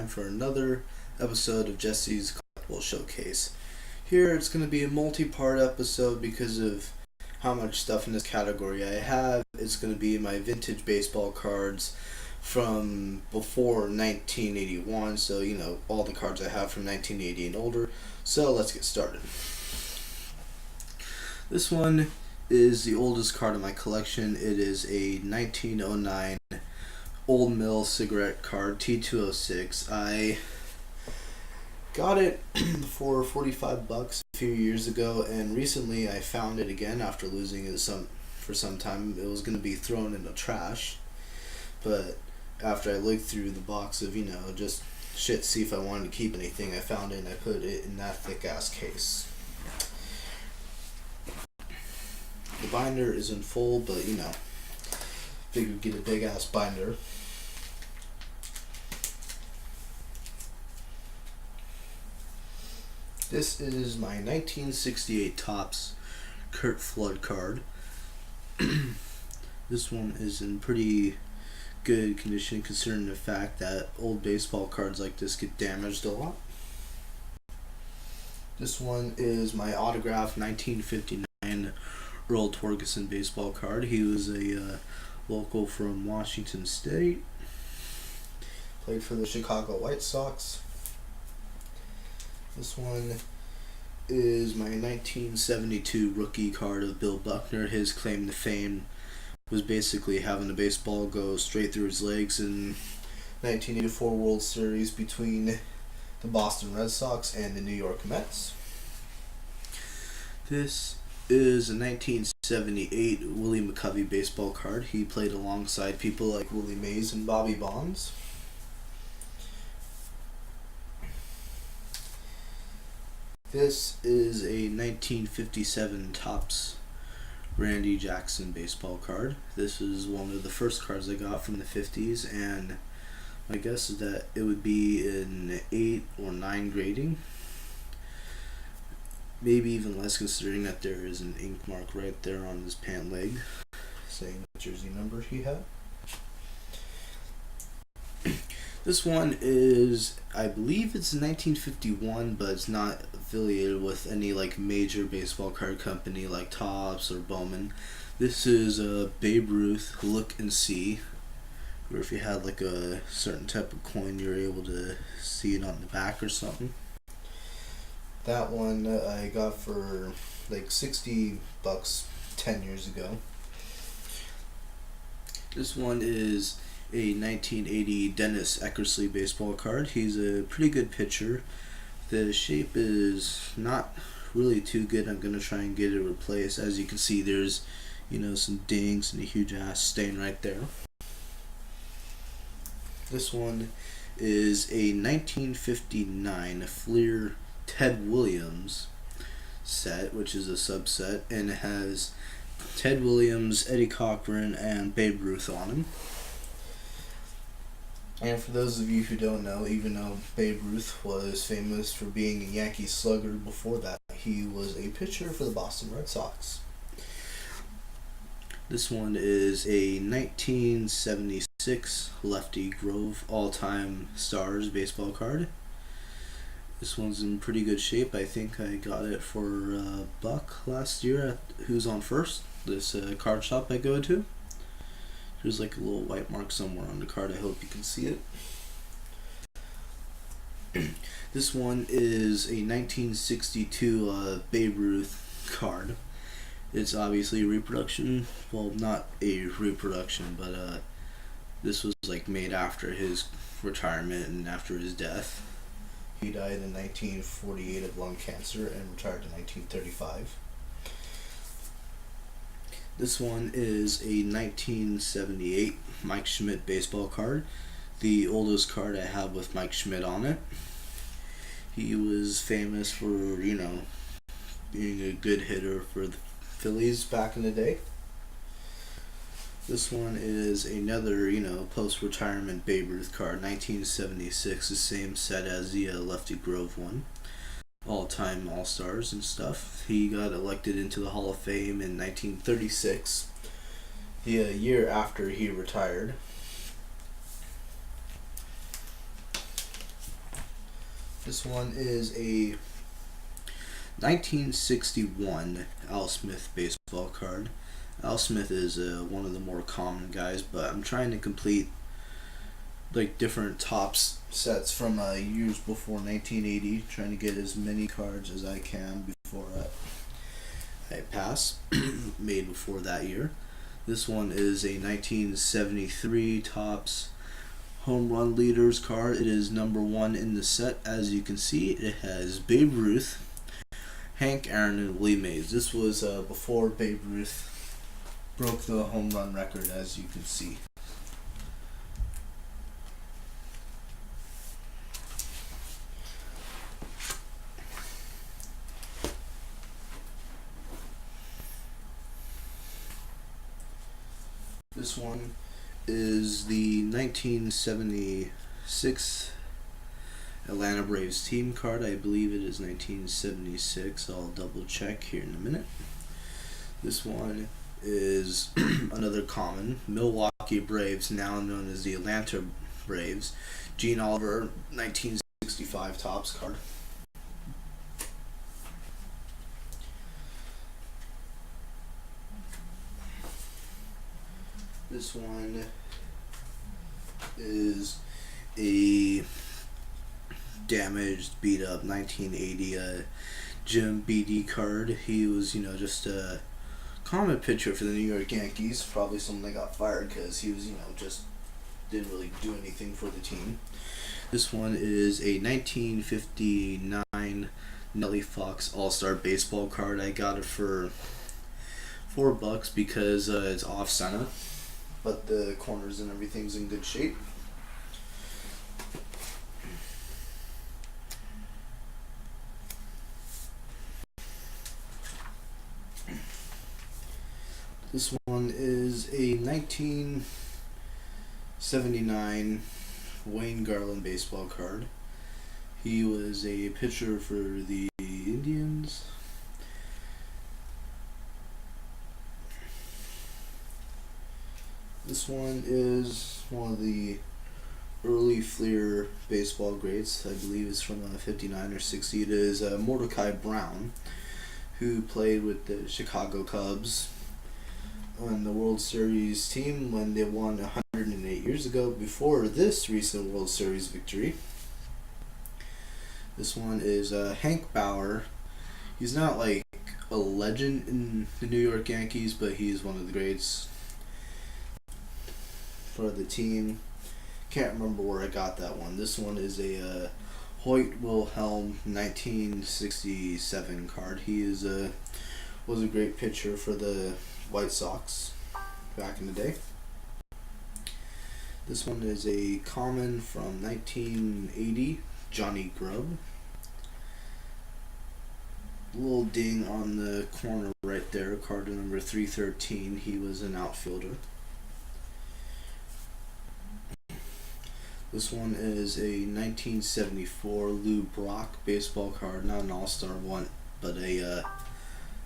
time for another episode of Jesse's Collectible Showcase. Here it's going to be a multi-part episode because of how much stuff in this category I have. It's going to be my vintage baseball cards from before 1981, so all the cards I have from 1980 and older. So let's get started. This one is the oldest card in my collection. It is a 1909 Old Mill cigarette card, T206. I got it for $45 a few years ago, and recently I found it again after losing it for some time. It was going to be thrown in the trash, but after I looked through the box of, just shit, see if I wanted to keep anything, I found it and I put it in that thick ass case. The binder is in full, but figured get a big ass binder. This is my 1968 Topps Curt Flood card. This one is in pretty good condition considering the fact that old baseball cards like this get damaged a lot. This one is my autographed 1959 Earl Torgerson baseball card. He was a local from Washington State. Played for the Chicago White Sox. This one is my 1972 rookie card of Bill Buckner. His claim to fame was basically having the baseball go straight through his legs in 1984 World Series between the Boston Red Sox and the New York Mets. This is a 1978 Willie McCovey baseball card. He played alongside people like Willie Mays and Bobby Bonds. This is a 1957 Topps Randy Jackson baseball card. This is one of the first cards I got from the 50s, and my guess is that it would be an 8 or 9 grading. Maybe even less considering that there is an ink mark right there on his pant leg saying what jersey number he had. This one is, I believe it's 1951, but it's not affiliated with any major baseball card company like Topps or Bowman. This is a Babe Ruth Look and See, where if you had a certain type of coin, you're able to see it on the back or something. That one I got for $60 10 years ago. This one is a 1980 Dennis Eckersley baseball card. He's a pretty good pitcher. The shape is not really too good. I'm going to try and get it replaced. As you can see, there's some dings and a huge ass stain right there. This one is a 1959 Fleer Ted Williams set, which is a subset, and it has Ted Williams, Eddie Cochran, and Babe Ruth on him. And for those of you who don't know, even though Babe Ruth was famous for being a Yankee slugger before that, he was a pitcher for the Boston Red Sox. This one is a 1976 Lefty Grove All-Time Stars baseball card. This one's in pretty good shape. I think I got it for $1 last year at Who's on First, this card shop I go to. There's a little white mark somewhere on the card. I hope you can see it. This one is a 1962 Babe Ruth card. It's obviously a reproduction. Well, not a reproduction, but this was made after his retirement and after his death. He died in 1948 of lung cancer and retired in 1935. This one is a 1978 Mike Schmidt baseball card, the oldest card I have with Mike Schmidt on it. He was famous for, being a good hitter for the Phillies back in the day. This one is another, post-retirement Babe Ruth card, 1976, the same set as the Lefty Grove one. All-time All-Stars and stuff. He got elected into the Hall of Fame in 1936, the year after he retired. This one is a 1961 Al Smith baseball card. Al Smith is one of the more common guys, but I'm trying to complete like different tops sets from years before 1980, trying to get as many cards as I can before I pass, made before that year. This one is a 1973 Topps Home Run Leaders card. It is number 1 in the set. As you can see, it has Babe Ruth, Hank Aaron, and Willie Mays. This was before Babe Ruth broke the home run record, as you can see. This one is the 1976 Atlanta Braves team card. I believe it is 1976. I'll double check here in a minute. This one is another common Milwaukee Braves, now known as the Atlanta Braves. Gene Oliver 1965 Topps card. This one is a damaged, beat up 1980 Jim BD card. He was, just a common pitcher for the New York Yankees. Probably someone that got fired because he was, just didn't really do anything for the team. This one is a 1959 Nellie Fox All-Star Baseball card. I got it for $4 because it's off center, but the corners and everything's in good shape. This one is a 1979 Wayne Garland baseball card. He was a pitcher for the Indians. This one is one of the early Fleer baseball greats. I believe it's from 59 or 60. It is Mordecai Brown, who played with the Chicago Cubs on the World Series team when they won 108 years ago, before this recent World Series victory. This one is Hank Bauer. He's not like a legend in the New York Yankees, but he's one of the greats for the team. Can't remember where I got that one. This one is a Hoyt Wilhelm 1967 card. He is was a great pitcher for the White Sox back in the day. This one is a common from 1980, Johnny Grubb. Little ding on the corner right there, card number 313. He was an outfielder. This one is a 1974 Lou Brock baseball card, not an all-star one, but a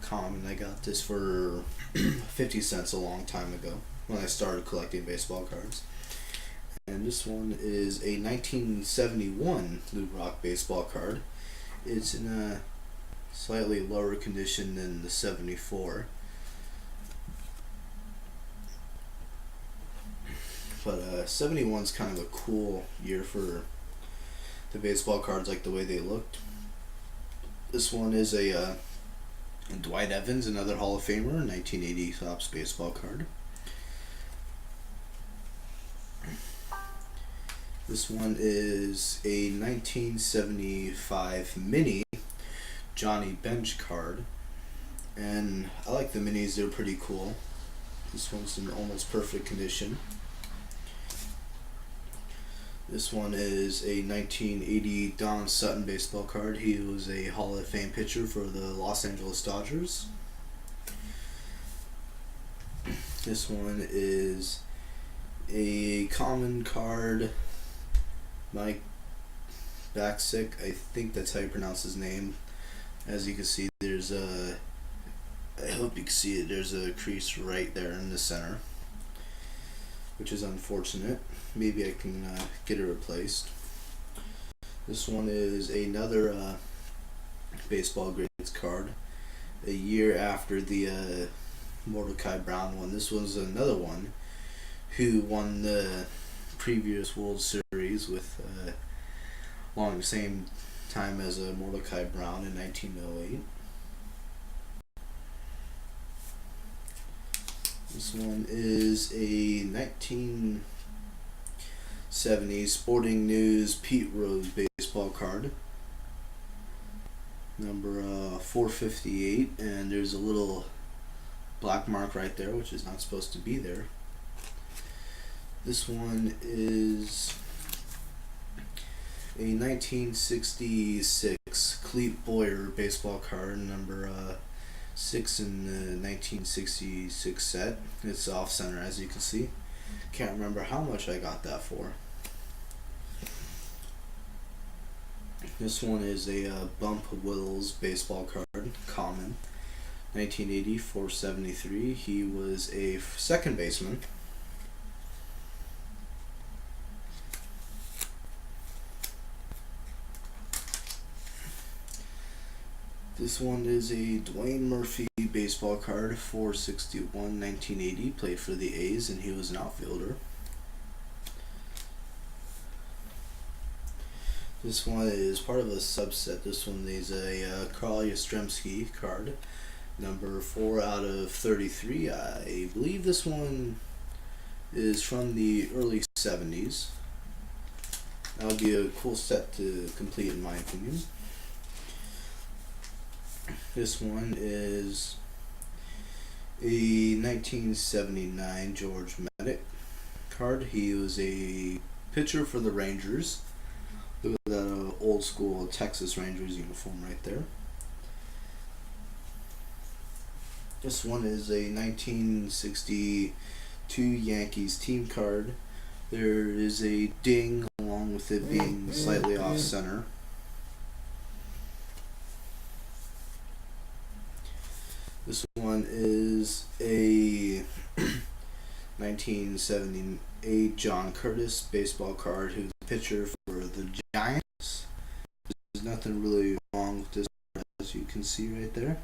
common. I got this for 50 cents a long time ago when I started collecting baseball cards. And this one is a 1971 Lou Brock baseball card. It's in a slightly lower condition than the 74. But 71's kind of a cool year for the baseball cards, like the way they looked. This one is a Dwight Evans, another Hall of Famer, 1980 Topps baseball card. This one is a 1975 mini Johnny Bench card. And I like the minis, they're pretty cool. This one's in almost perfect condition. This one is a 1980 Don Sutton baseball card. He was a Hall of Fame pitcher for the Los Angeles Dodgers. This one is a common card. Mike Baksick, I think that's how you pronounce his name. As you can see, there's a, I hope you can see it, there's a crease right there in the center, which is unfortunate. Maybe I can get it replaced. This one is another baseball grades card. A year after the Mordecai Brown one. This was another one who won the previous World Series with along the same time as Mordecai Brown in 1908. This one is a 1970 Sporting News Pete Rose baseball card. Number 458, and there's a little black mark right there, which is not supposed to be there. This one is a 1966 Clete Boyer baseball card, number 6 in the 1966 set. It's off center, as you can see. Can't remember how much I got that for. This one is a Bump Wills baseball card, common, 1980, 473. He was a second baseman. This one is a Dwayne Murphy baseball card, 461, 1980. Played for the A's, and he was an outfielder. This one is part of a subset. This one is a Carl Yastrzemski card, number 4 out of 33. I believe this one is from the early 70s. That would be a cool set to complete, in my opinion. This one is a 1979 George Medic card. He was a pitcher for the Rangers. Look at that old school Texas Rangers uniform right there. This one is a 1962 Yankees team card. There is a ding along with it being slightly off center. This one is a 1978 John Curtis baseball card, who's a pitcher for the Giants. There's nothing really wrong with this, as you can see right there.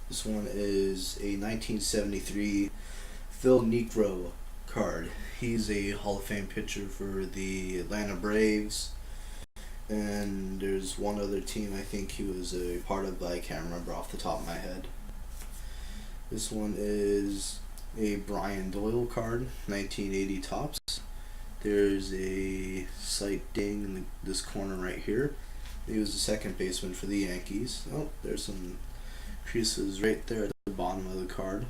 This one is a 1973 Phil Niekro card. He's a Hall of Fame pitcher for the Atlanta Braves. And there's one other team I think he was a part of, but I can't remember off the top of my head. This one is a Brian Doyle card, 1980 tops. There's a slight ding in this corner right here. He was the second baseman for the Yankees. Oh, there's some creases right there at the bottom of the card.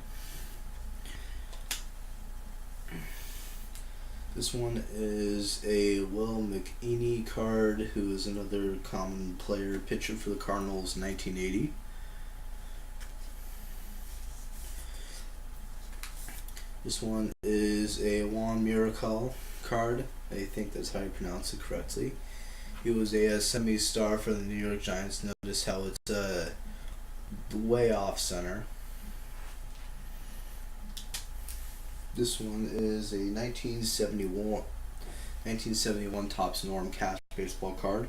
This one is a Will McEney card, who is another common player, pitcher for the Cardinals, 1980. This one is a Juan Miracle card. I think that's how you pronounce it correctly. He was a semi-star for the New York Giants. Notice how it's way off center. This one is a 1971 Topps Norm Cash baseball card.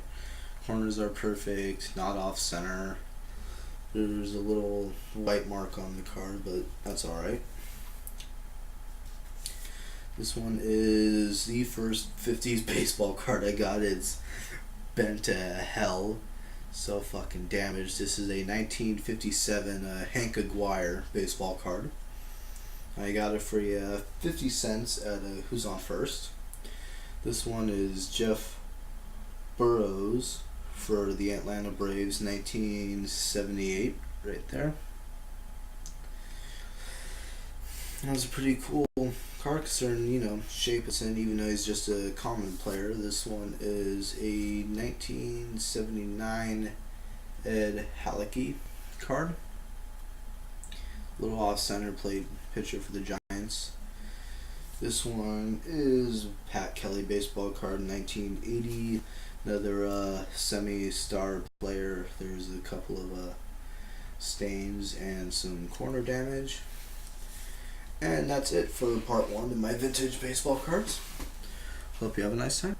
Corners are perfect, not off center. There's a little white mark on the card, but that's alright. This one is the first 50s baseball card I got. It's bent to hell. So fucking damaged. This is a 1957 Hank Aguirre baseball card. I got it for 50 cents at Who's on First. This one is Jeff Burroughs for the Atlanta Braves, 1978, right there. That was a pretty cool card concerning, shape it's in, even though he's just a common player. This one is a 1979 Ed Halicki card. Little off center, played pitcher for the Giants. This one is Pat Kelly baseball card, 1980. Another semi-star player. There's a couple of stains and some corner damage. And that's it for part 1 of my vintage baseball cards. Hope you have a nice time.